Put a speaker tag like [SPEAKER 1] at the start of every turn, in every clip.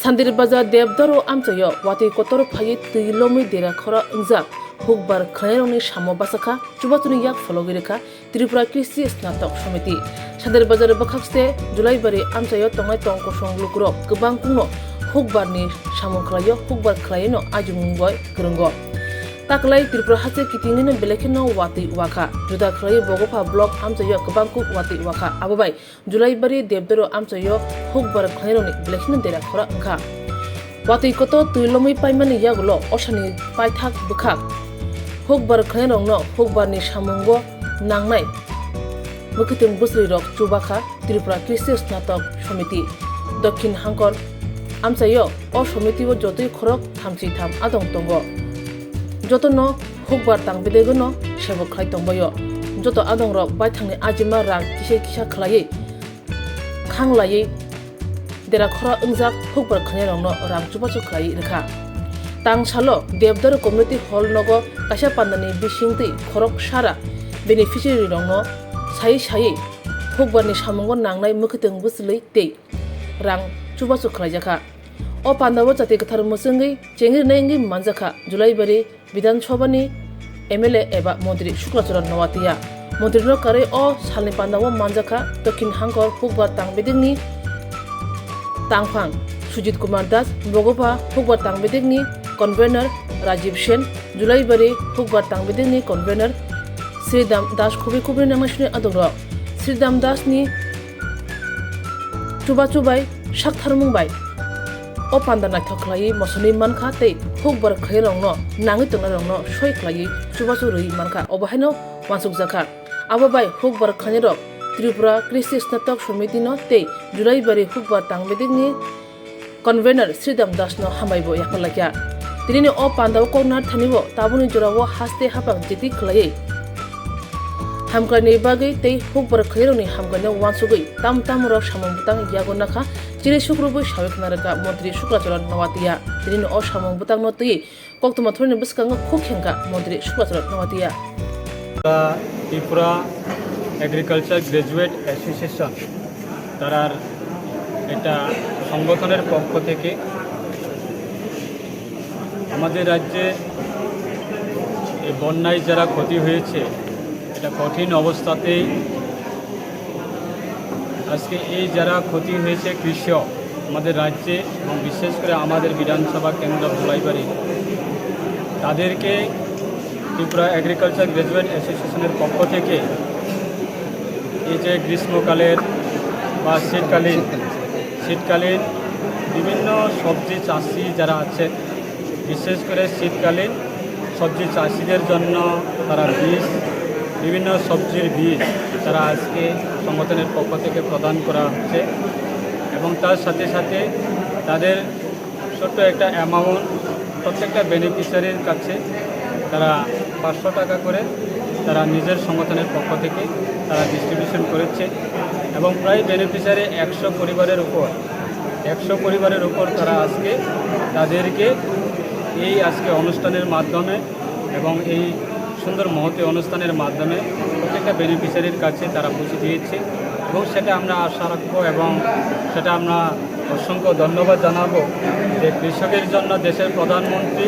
[SPEAKER 1] Sandir Baza Debdaru Amchaio, Wati Kotor Payit, the Lomwi Derajakrokni Hukbar Khaironi Samo Bachakha, Chubatuni Yak Fologirika, Tripura Krishi Snatok Samiti. Sandir Baza Bachakha, July Bari Amchaio Tongai Tongko Songlukuro, Kubangkuno, Hukbar ni Samo Klayo, Hukbar Klayno, Ajumungoi, Grungo. Taklai Tripura Hase Kitingin Belekino Wati Waka, Juda Klay Bogopa Block Amchaio Kubangku Wati Waka, Abubai, July Bari Debdaru Amchaio, Hukbar Khaironi, Belekino Derajakrokni. Wati koto tui Lomwi paimani yagulo oshani paithak bukhak Hukbar Khairongno Hukbar ni samungo nangnai mukiting busri rok Bachakha Tripura Krishi Snatok Samiti Dokhin Hangkor Amchaio o Samiti o jotoi khorok thamchi tham adong tongo jotono Hukbar tangbedegono sebok khlai tongbayo joto adong rok baithangni ajima rang kisa khlai khanglai Derajakrokni ungjak Hukbar Khairongno rang chubachu khlai rekha tang salo Debdaru community hall nogo kaisa pandani bisingtui khorok sara beneficiary rongno sai Hukbar ni samungo nangnai mukitung buslei tei rang chubachu khlaijaka o pandabo jati kathar musungui chengir naingi manjaka July bari Bidhan Sabha ni MLA eba Mantri Swrangchati Nawatiya Mantri no kare o salni pandabo manjaka Dokhin Hangkor Hukbar tangbedingni Tangphang Sujit Kumar Das Bogopa Hukbar tangbedingni convener Rajiv Sen July bari Hukbar tangbedingni convener Sridam Das Kubi namashne adoro Sridam Das ni chubai shaktharmungbai o pandana thokhlai mosoni mankha tei Hukbar Khairongno nangi tongrongno soi khlai chubachu rui mankha obahaino wansukjaka ababai Hukbar Khairok Tripura Krishi Snatok Samiti no tei July bari Hukbar tangbedingni convener Sridam Das no hamaibo yakalakya tinini o pandao corner thanibo tabuni jorawo haste hapang jeti khlai hamkani bagai tei Hukbar Khairongni hamkani wansugui tam rok samungbutang yagonakha chiri sukrubu saweknaraka Mantri Swrangchati Nawatiya tinini o samungbutang no tei koktuma thorni buskanga khokhenka Mantri Swrangchati Nawatiya
[SPEAKER 2] Tripura agriculture graduate association তারার এটা সংগঠনের পক্ষ থেকে আমাদের রাজ্যে এই বন্যায় যারা ক্ষতি হয়েছে এটা কঠিন অবস্থাতেই আজকে এই যারা ক্ষতি হয়েছে কৃষক আমাদের রাজ্যে এবং বিশেষ করে আমাদের বিধানসভা কেন্দ্র ধুলাইবাড়ি তাদেরকে ত্রিপুরা এগ্রিকালচার গ্রাজুয়েট অ্যাসোসিয়েশনের পক্ষ থেকে এই যে গ্রীষ্মকালের বা শীতকালীন বিভিন্ন সবজি চাষি যারা আছেন বিশেষ করে শীতকালীন সবজি চাষিদের জন্য তারা বিভিন্ন সবজির বীজ তারা আজকে সংগঠনের পক্ষ থেকে প্রদান করা হচ্ছে এবং তার সাথে সাথে তাদের ছোট্ট একটা অ্যামাউন্ট প্রত্যেকটা বেনিফিশিয়ারির কাছে তারা 500 টাকা করে তারা নিজের সংগঠনের পক্ষ থেকে তারা ডিস্ট্রিবিউশন করেছে এবং প্রায় বেনিফিশিয়ারি 100 পরিবারের উপর তারা আজকে তাদেরকে এই আজকে অনুষ্ঠানের মাধ্যমে এবং এই সুন্দর মহতী অনুষ্ঠানের মাধ্যমে প্রত্যেকটা বেনিফিশিয়ারির কাছে তারা পৌঁছে দিয়েছে এবং সেটা আমরা আশা রাখবো এবং সেটা আমরা অসংখ্য ধন্যবাদ জানাবো যে কৃষকের জন্য দেশের প্রধানমন্ত্রী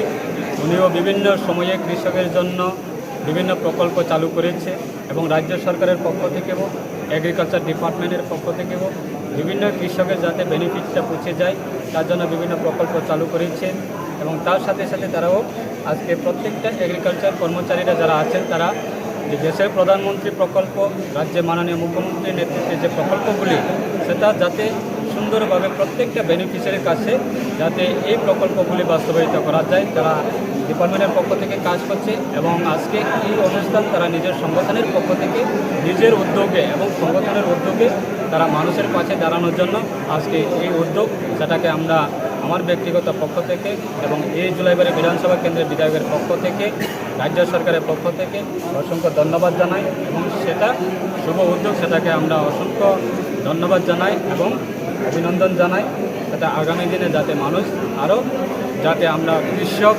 [SPEAKER 2] উনিও বিভিন্ন সময়ে কৃষকের জন্য বিভিন্ন প্রকল্প চালু করেছে এবং রাজ্য সরকারের পক্ষ থেকেও এগ্রিকালচার ডিপার্টমেন্টের পক্ষ থেকেও বিভিন্ন কৃষকের যাতে বেনিফিটটা পৌঁছে যায় তার জন্য বিভিন্ন প্রকল্প চালু করেছে এবং তার সাথে সাথে তারাও আজকে প্রত্যেকটা এগ্রিকালচার কর্মচারীরা যারা আছেন তারা যে দেশের প্রধানমন্ত্রী প্রকল্প রাজ্যের মাননীয় মুখ্যমন্ত্রীর নেতৃত্বে যে প্রকল্পগুলি সেটা যাতে সুন্দরভাবে প্রত্যেকটা বেনিফিশিয়ারির কাছে যাতে এই প্রকল্পগুলি বাস্তবায়িত করা যায় তারা ডিপার্টমেন্টের পক্ষ থেকে কাজ করছে এবং আজকে এই অনুষ্ঠান তারা নিজের সংগঠনের পক্ষ থেকে নিজের উদ্যোগে এবং সংগঠনের উদ্যোগে তারা মানুষের পাশে দাঁড়ানোর জন্য আজকে এই উদ্যোগ সেটাকে আমরা আমার ব্যক্তিগত পক্ষ থেকে এবং এই জুলাইবাড়ি বিধানসভা কেন্দ্রের বিধায়কের পক্ষ থেকে রাজ্য সরকারের পক্ষ থেকে অসংখ্য ধন্যবাদ জানাই এবং সেটা শুভ উদ্যোগ সেটাকে আমরা অসংখ্য ধন্যবাদ জানাই এবং অভিনন্দন জানাই সেটা আগামী দিনে যাতে মানুষ আরও যাতে আমরা কৃষক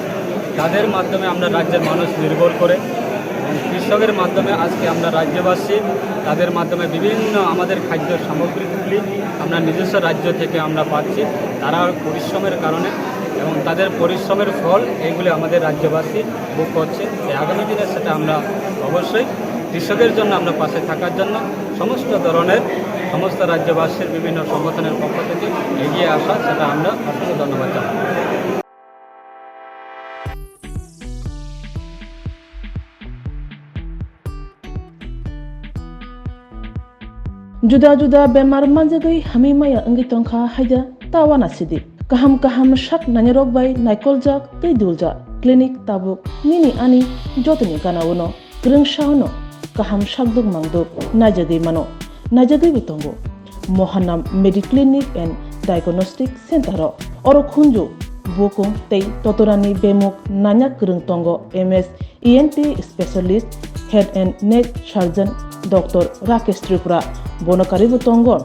[SPEAKER 2] তাদের মাধ্যমে আমরা রাজ্যের মানুষ নির্ভর করে কৃষকের মাধ্যমে আজকে আমরা রাজ্যবাসী তাদের মাধ্যমে বিভিন্ন আমাদের খাদ্য সামগ্রীগুলি আমরা নিজস্ব রাজ্য থেকে আমরা পাচ্ছি, তারা পরিশ্রমের কারণে এবং তাদের পরিশ্রমের ফল এইগুলি আমাদের রাজ্যবাসী ভোগ করছে। আগামী দিনে সেটা আমরা অবশ্যই কৃষকের জন্য আমরা পাশে থাকার জন্য সমস্ত ধরনের সমস্ত রাজ্যবাসীর বিভিন্ন সংগঠনের পক্ষ থেকে এগিয়ে আসা, সেটা আমরা অসংখ্য ধন্যবাদ জানাই।
[SPEAKER 1] Juda-juda bemar manjagai hami maya anggi tongkha haida tawana sidi. Kaham shak nanyarok bai naikolja tei dulja. Klinik tabuk nini ani jotni kanawono. Greng shahono kaham shakduk mangduk najagai mano. Najagai bitongo. Mohanam Mediclinic and Diagnostic Center oro khunju bokung tei totorani bemuk nanya greng tongo MS ENT Specialist Head and Neck Surgeon Dr. Rakesh Tripura Bonokari Butongo,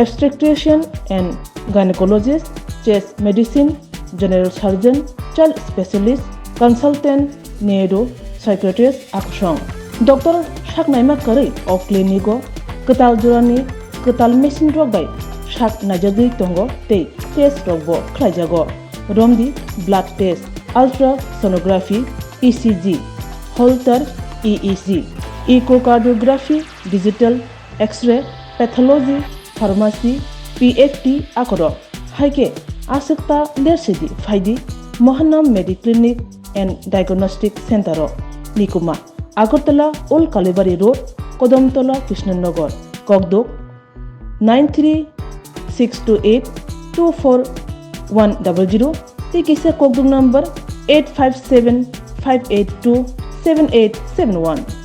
[SPEAKER 1] Obstetrician and Gynecologist, Chest Medicine, General Surgeon, Child Specialist, Consultant, Neuro, Psychiatrist, Akshong. Dr. Shaknaima Kari of Clinico, Ketal Jurani, Ketal Machine Drogbai, Shak Najagi Tongo, Tei, Test Rogbo, Klajago, Romdi, Blood Test, Ultrasonography, ECG, Holter, EEG, Echocardiography, Digital, X-ray, Pathology, Pharmacy, PFT, Akoro, Haike, Asekta, Dersidi, Faidi, Mohanam Mediclinic and Diagnostic Center, Nikuma, Agartala, Old Kalibari Road, Kodomtola, Krishnanagar, Kogdok, 93628-24100, Tikisa Kogdok number 857-582-7871.